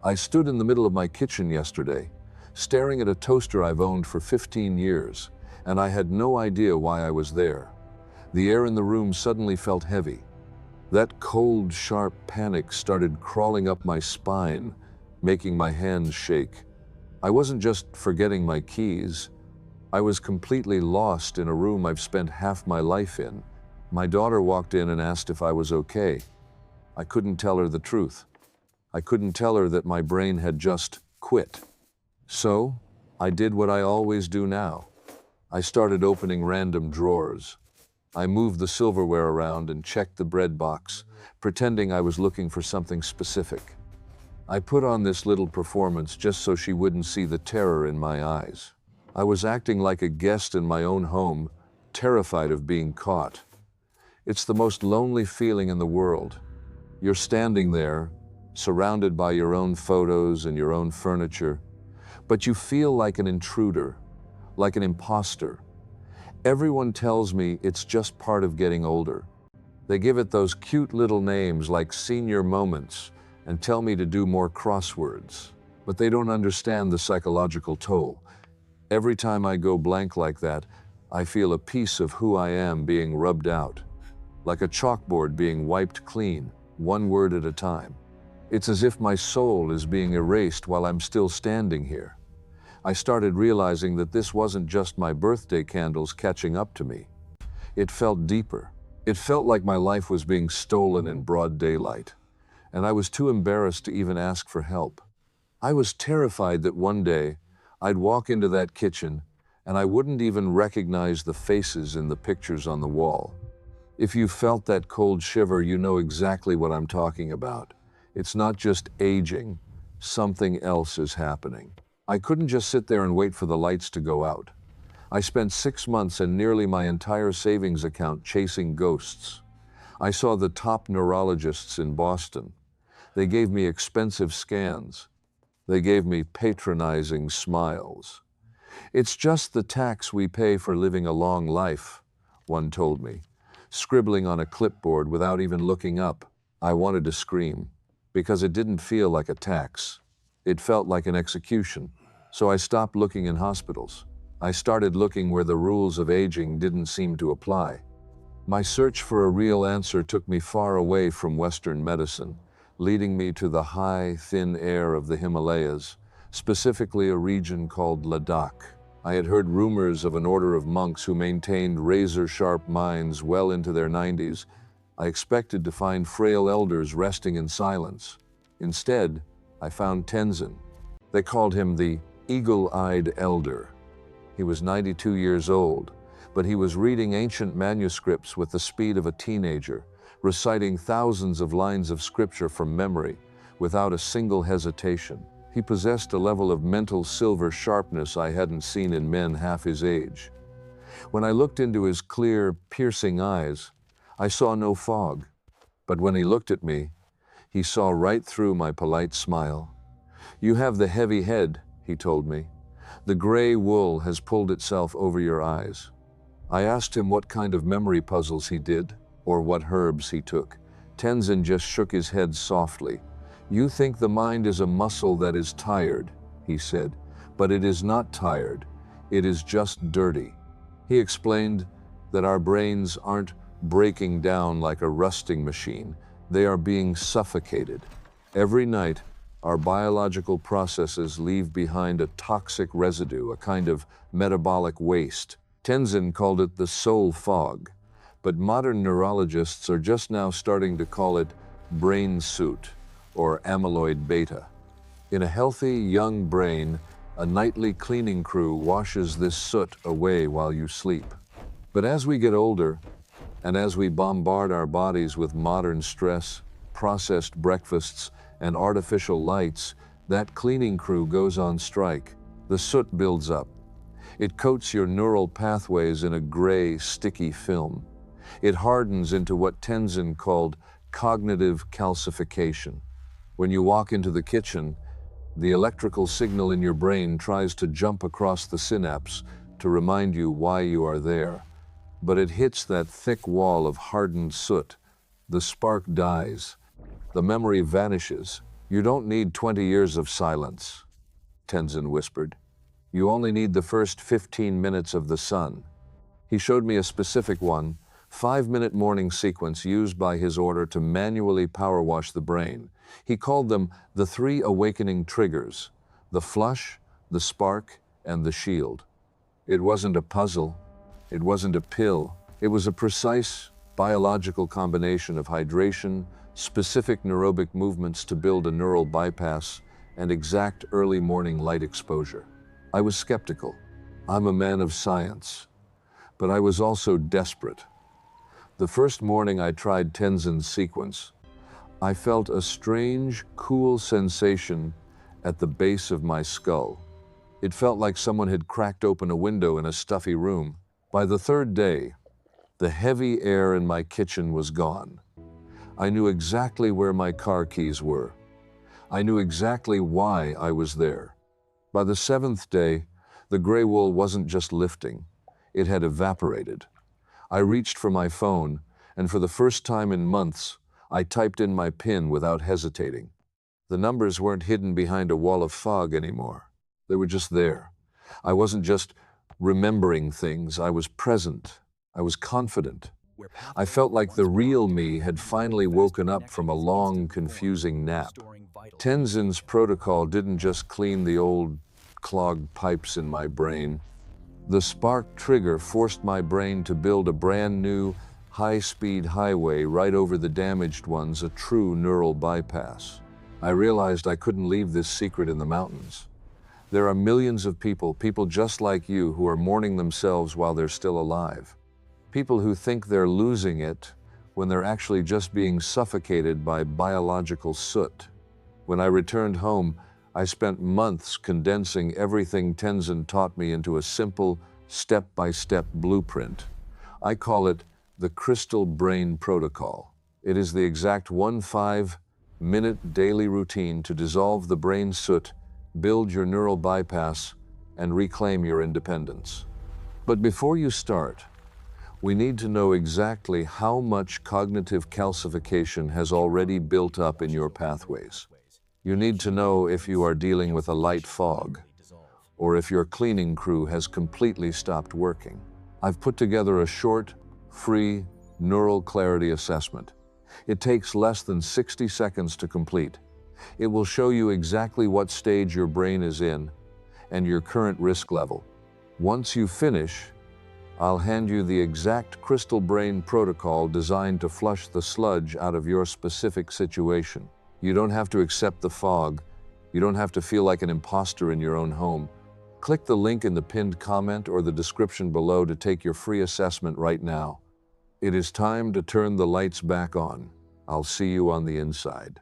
I stood in the middle of my kitchen yesterday, staring at a toaster I've owned for 15 years, and I had no idea why I was there. The air in the room suddenly felt heavy. That cold, sharp panic started crawling up my spine, making my hands shake. I wasn't just forgetting my keys. I was completely lost in a room I've spent half my life in. My daughter walked in and asked if I was okay. I couldn't tell her the truth. I couldn't tell her that my brain had just quit. So, I did what I always do now. I started opening random drawers. I moved the silverware around and checked the bread box, pretending I was looking for something specific. I put on this little performance just so she wouldn't see the terror in my eyes. I was acting like a guest in my own home, terrified of being caught. It's the most lonely feeling in the world. You're standing there, surrounded by your own photos and your own furniture, but you feel like an intruder, like an imposter. Everyone tells me it's just part of getting older. They give it those cute little names like senior moments and tell me to do more crosswords, but they don't understand the psychological toll. Every time I go blank like that, I feel a piece of who I am being rubbed out, like a chalkboard being wiped clean, one word at a time. It's as if my soul is being erased while I'm still standing here. I started realizing that this wasn't just my birthday candles catching up to me. It felt deeper. It felt like my life was being stolen in broad daylight, and I was too embarrassed to even ask for help. I was terrified that one day I'd walk into that kitchen and I wouldn't even recognize the faces in the pictures on the wall. If you felt that cold shiver, you know exactly what I'm talking about. It's not just aging, something else is happening. I couldn't just sit there and wait for the lights to go out. I spent 6 months and nearly my entire savings account chasing ghosts. I saw the top neurologists in Boston. They gave me expensive scans. They gave me patronizing smiles. It's just the tax we pay for living a long life, one told me, scribbling on a clipboard without even looking up. I wanted to scream, because it didn't feel like a tax. It felt like an execution. So I stopped looking in hospitals. I started looking where the rules of aging didn't seem to apply. My search for a real answer took me far away from Western medicine, leading me to the high, thin air of the Himalayas, specifically a region called Ladakh. I had heard rumors of an order of monks who maintained razor-sharp minds well into their 90s. I expected to find frail elders resting in silence. Instead, I found Tenzin. They called him the eagle-eyed elder. He was 92 years old, but he was reading ancient manuscripts with the speed of a teenager, reciting thousands of lines of scripture from memory without a single hesitation. He possessed a level of mental silver sharpness I hadn't seen in men half his age. When I looked into his clear, piercing eyes, I saw no fog. But when he looked at me, he saw right through my polite smile. "You have the heavy head," he told me. "The gray wool has pulled itself over your eyes." I asked him what kind of memory puzzles he did, or what herbs he took. Tenzin just shook his head softly. "You think the mind is a muscle that is tired," he said, "but it is not tired. It is just dirty." He explained that our brains aren't breaking down like a rusting machine. They are being suffocated. Every night, our biological processes leave behind a toxic residue, a kind of metabolic waste. Tenzin called it the soul fog, but modern neurologists are just now starting to call it brain soot, or amyloid beta. In a healthy, young brain, a nightly cleaning crew washes this soot away while you sleep. But as we get older, and as we bombard our bodies with modern stress, processed breakfasts, and artificial lights, that cleaning crew goes on strike. The soot builds up. It coats your neural pathways in a gray, sticky film. It hardens into what Tenzin called cognitive calcification. When you walk into the kitchen, the electrical signal in your brain tries to jump across the synapse to remind you why you are there. But it hits that thick wall of hardened soot. The spark dies. The memory vanishes. You don't need 20 years of silence, Tenzin whispered. You only need the first 15 minutes of the sun. He showed me a specific one, 5-minute morning sequence used by his order to manually power wash the brain. He called them the 3 awakening triggers: the flush, the spark, and the shield. It wasn't a puzzle. It wasn't a pill. It was a precise biological combination of hydration, specific neurobic movements to build a neural bypass, and exact early morning light exposure. I was skeptical. I'm a man of science. But I was also desperate. The first morning I tried Tenzin's sequence, I felt a strange, cool sensation at the base of my skull. It felt like someone had cracked open a window in a stuffy room. By the third day, the heavy air in my kitchen was gone. I knew exactly where my car keys were. I knew exactly why I was there. By the 7th day, the gray wool wasn't just lifting. It had evaporated. I reached for my phone, and for the first time in months, I typed in my PIN without hesitating. The numbers weren't hidden behind a wall of fog anymore. They were just there. I wasn't just remembering things. I was present. I was confident. I felt like the real me had finally woken up from a long, confusing nap. Tenzin's protocol didn't just clean the old, clogged pipes in my brain. The spark trigger forced my brain to build a brand new, high-speed highway right over the damaged ones, a true neural bypass. I realized I couldn't leave this secret in the mountains. There are millions of people just like you, who are mourning themselves while they're still alive. People who think they're losing it when they're actually just being suffocated by biological soot. When I returned home, I spent months condensing everything Tenzin taught me into a simple, step-by-step blueprint. I call it the Crystal Brain Protocol. It is the exact 5-minute daily routine to dissolve the brain soot, build your neural bypass, and reclaim your independence. But before you start, we need to know exactly how much cognitive calcification has already built up in your pathways. You need to know if you are dealing with a light fog, or if your cleaning crew has completely stopped working. I've put together a short, free neural clarity assessment. It takes less than 60 seconds to complete. It will show you exactly what stage your brain is in and your current risk level. Once you finish, I'll hand you the exact Crystal Brain Protocol designed to flush the sludge out of your specific situation. You don't have to accept the fog. You don't have to feel like an imposter in your own home. Click the link in the pinned comment or the description below to take your free assessment right now. It is time to turn the lights back on. I'll see you on the inside.